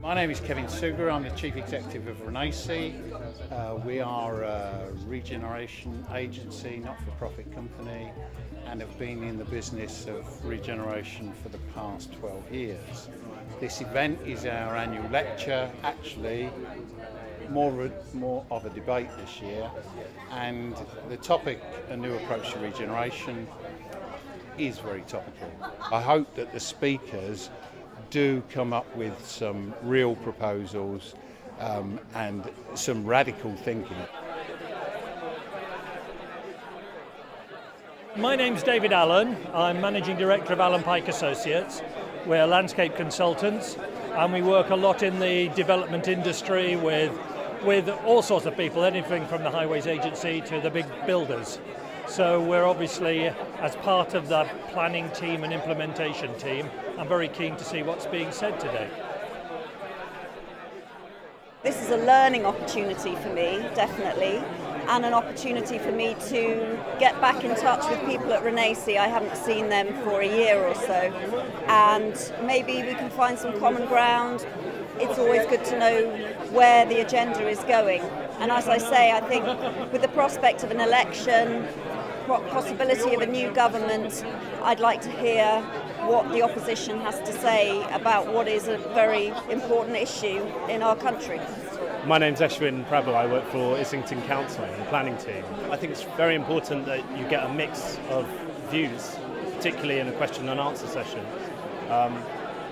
My name is Kevin Sugar. I'm the Chief Executive of Renaisi. We are a regeneration agency, not-for-profit company, and have been in the business of regeneration for the past 12 years. This event is our annual lecture, actually more of a debate this year, and the topic, a new approach to regeneration, is very topical. I hope that the speakers do come up with some real proposals and some radical thinking. My name's David Allen. I'm Managing Director of Allen Pike Associates. We're landscape consultants and we work a lot in the development industry with all sorts of people, anything from the Highways Agency to the big builders. So we're obviously, as part of the planning team and implementation team, I'm very keen to see what's being said today. This is a learning opportunity for me, definitely, and an opportunity for me to get back in touch with people at Renaisi. I haven't seen them for a year or so, and maybe we can find some common ground. It's always good to know where the agenda is going. And as I say, I think with the prospect of an election, possibility of a new government, I'd like to hear what the opposition has to say about what is a very important issue in our country. My name's Ashwin Prabhu. I work for Islington Council in the planning team. I think it's very important that you get a mix of views, particularly in a question and answer session.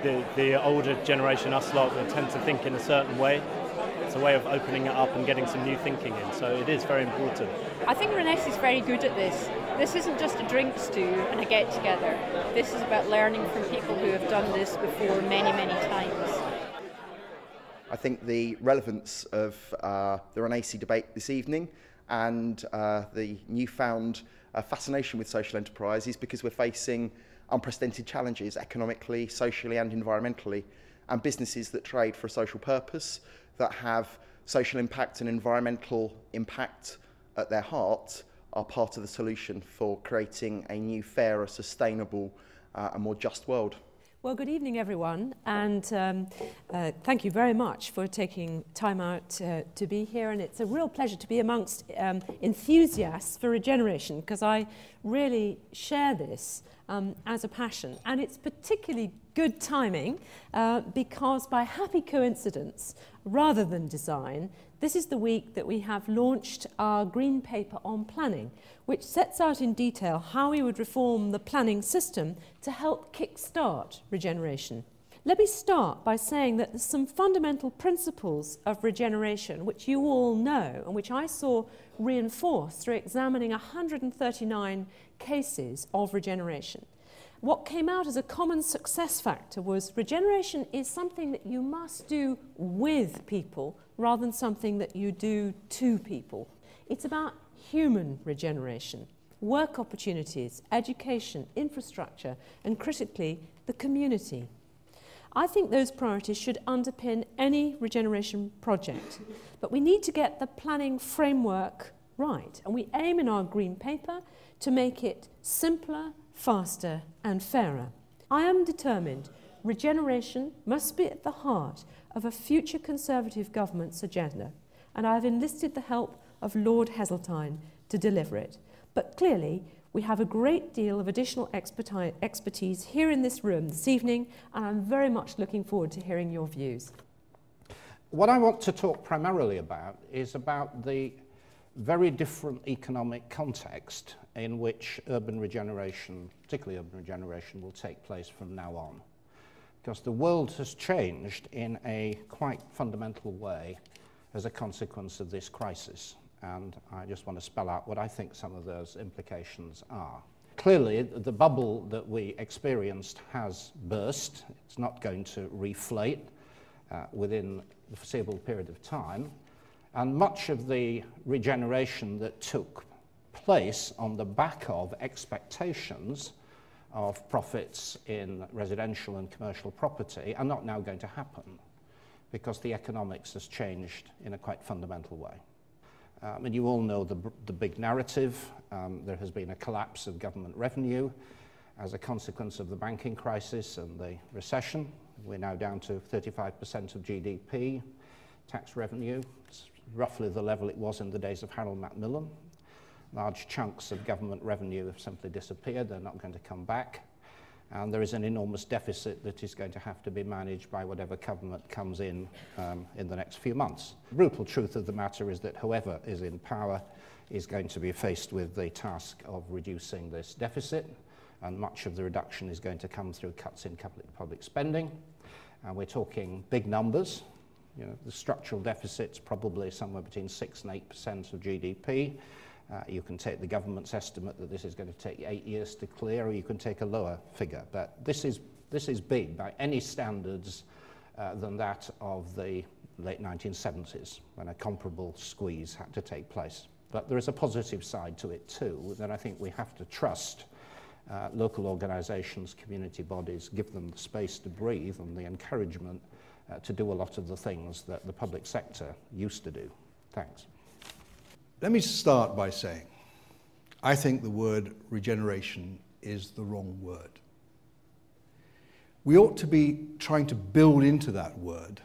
The older generation, us lot, will tend to think in a certain way. It's a way of opening it up and getting some new thinking in, so it is very important. I think Renaisi is very good at this. This isn't just a drink stew and a get-together. This is about learning from people who have done this before many, many times. I think the relevance of the Renaisi debate this evening and the newfound fascination with social enterprise is because we're facing unprecedented challenges economically, socially and environmentally, and businesses that trade for a social purpose, that have social impact and environmental impact at their heart, are part of the solution for creating a new, fairer, sustainable and more just world. Well, good evening, everyone, and thank you very much for taking time out to be here. And it's a real pleasure to be amongst enthusiasts for regeneration, because I really share this as a passion. And it's particularly good timing because by happy coincidence, rather than design, this is the week that we have launched our Green Paper on Planning, which sets out in detail how we would reform the planning system to help kickstart regeneration. Let me start by saying that there's some fundamental principles of regeneration which you all know and which I saw reinforced through examining 139 cases of regeneration. What came out as a common success factor was regeneration is something that you must do with people rather than something that you do to people. It's about human regeneration, work opportunities, education, infrastructure, and critically, the community. I think those priorities should underpin any regeneration project, but we need to get the planning framework right, and we aim in our Green Paper to make it simpler, faster and fairer. I am determined regeneration must be at the heart of a future Conservative government's agenda, and I have enlisted the help of Lord Heseltine to deliver it. But clearly, we have a great deal of additional expertise here in this room this evening, and I'm very much looking forward to hearing your views. What I want to talk primarily about is about the very different economic context in which urban regeneration, particularly urban regeneration, will take place from now on. Because the world has changed in a quite fundamental way as a consequence of this crisis. And I just want to spell out what I think some of those implications are. Clearly, the bubble that we experienced has burst. It's not going to reflate within the foreseeable period of time. And much of the regeneration that took place on the back of expectations of profits in residential and commercial property are not now going to happen because the economics has changed in a quite fundamental way. And you all know the big narrative. There has been a collapse of government revenue as a consequence of the banking crisis and the recession. We're now down to 35% of GDP. Tax revenue, it's roughly the level it was in the days of Harold Macmillan. Large chunks of government revenue have simply disappeared. They're not going to come back. And there is an enormous deficit that is going to have to be managed by whatever government comes in the next few months. The brutal truth of the matter is that whoever is in power is going to be faced with the task of reducing this deficit, and much of the reduction is going to come through cuts in public spending. And we're talking big numbers. You know, the structural deficit's probably somewhere between 6 and 8% of GDP. You can take the government's estimate that this is going to take 8 years to clear, or you can take a lower figure. But this is big by any standards than that of the late 1970s, when a comparable squeeze had to take place. But there is a positive side to it too, that I think we have to trust local organisations, community bodies, give them the space to breathe and the encouragement to do a lot of the things that the public sector used to do. Thanks. Let me start by saying, I think the word regeneration is the wrong word. We ought to be trying to build into that word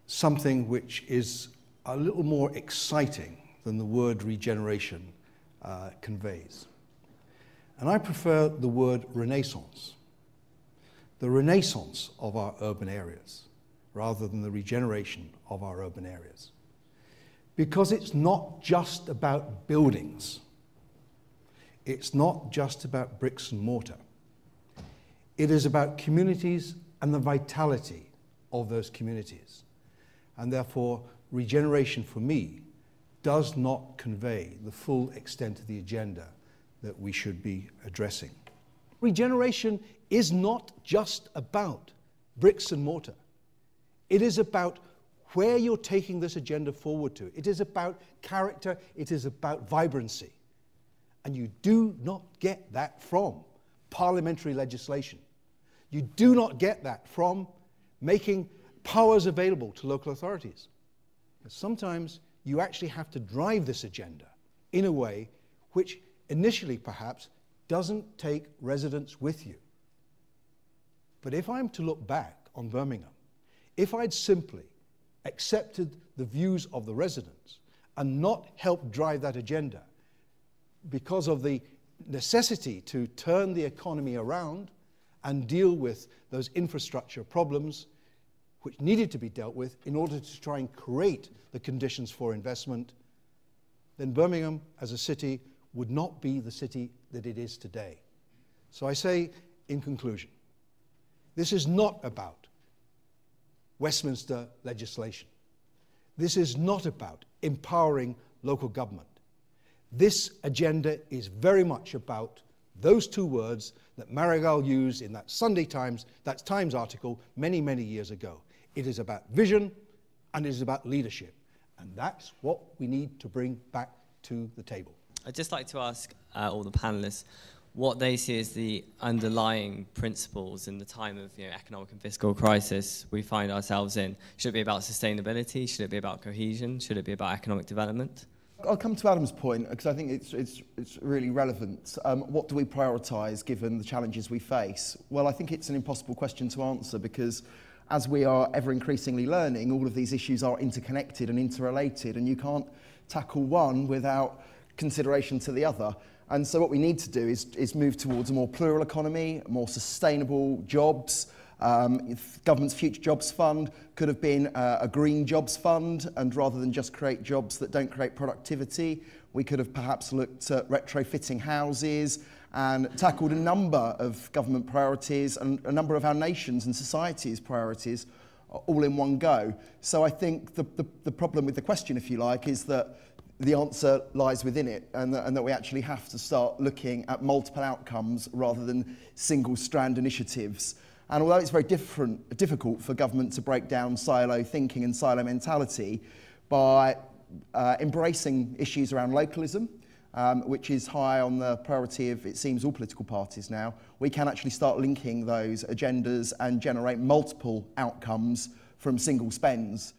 something which is a little more exciting than the word regeneration conveys. And I prefer the word renaissance, the renaissance of our urban areas, rather than the regeneration of our urban areas. Because it's not just about buildings. It's not just about bricks and mortar. It is about communities and the vitality of those communities. And therefore, regeneration for me does not convey the full extent of the agenda that we should be addressing. Regeneration is not just about bricks and mortar. It is about where you're taking this agenda forward to. It is about character, it is about vibrancy. And you do not get that from parliamentary legislation. You do not get that from making powers available to local authorities. But sometimes you actually have to drive this agenda in a way which initially perhaps doesn't take residents with you. But if I'm to look back on Birmingham, if I'd simply accepted the views of the residents and not helped drive that agenda because of the necessity to turn the economy around and deal with those infrastructure problems which needed to be dealt with in order to try and create the conditions for investment, then Birmingham as a city would not be the city that it is today. So I say in conclusion, this is not about Westminster legislation. This is not about empowering local government. This agenda is very much about those two words that Marigal used in that Sunday Times, that Times article many, many years ago. It is about vision and it is about leadership. And that's what we need to bring back to the table. I'd just like to ask all the panellists what they see as the underlying principles in the time of economic and fiscal crisis we find ourselves in. Should it be about sustainability? Should it be about cohesion? Should it be about economic development? I'll come to Adam's point because I think it's really relevant. What do we prioritise given the challenges we face? Well, I think it's an impossible question to answer because as we are ever increasingly learning, all of these issues are interconnected and interrelated, and you can't tackle one without consideration to the other. And so what we need to do is move towards a more plural economy, more sustainable jobs. If government's Future Jobs Fund could have been a green jobs fund, and rather than just create jobs that don't create productivity, we could have perhaps looked at retrofitting houses and tackled a number of government priorities and a number of our nation's and society's priorities all in one go. So I think the problem with the question, if you like, is that the answer lies within it, and that we actually have to start looking at multiple outcomes rather than single strand initiatives. And although it's very difficult for government to break down silo thinking and silo mentality by embracing issues around localism, which is high on the priority of, it seems, all political parties now, we can actually start linking those agendas and generate multiple outcomes from single spends.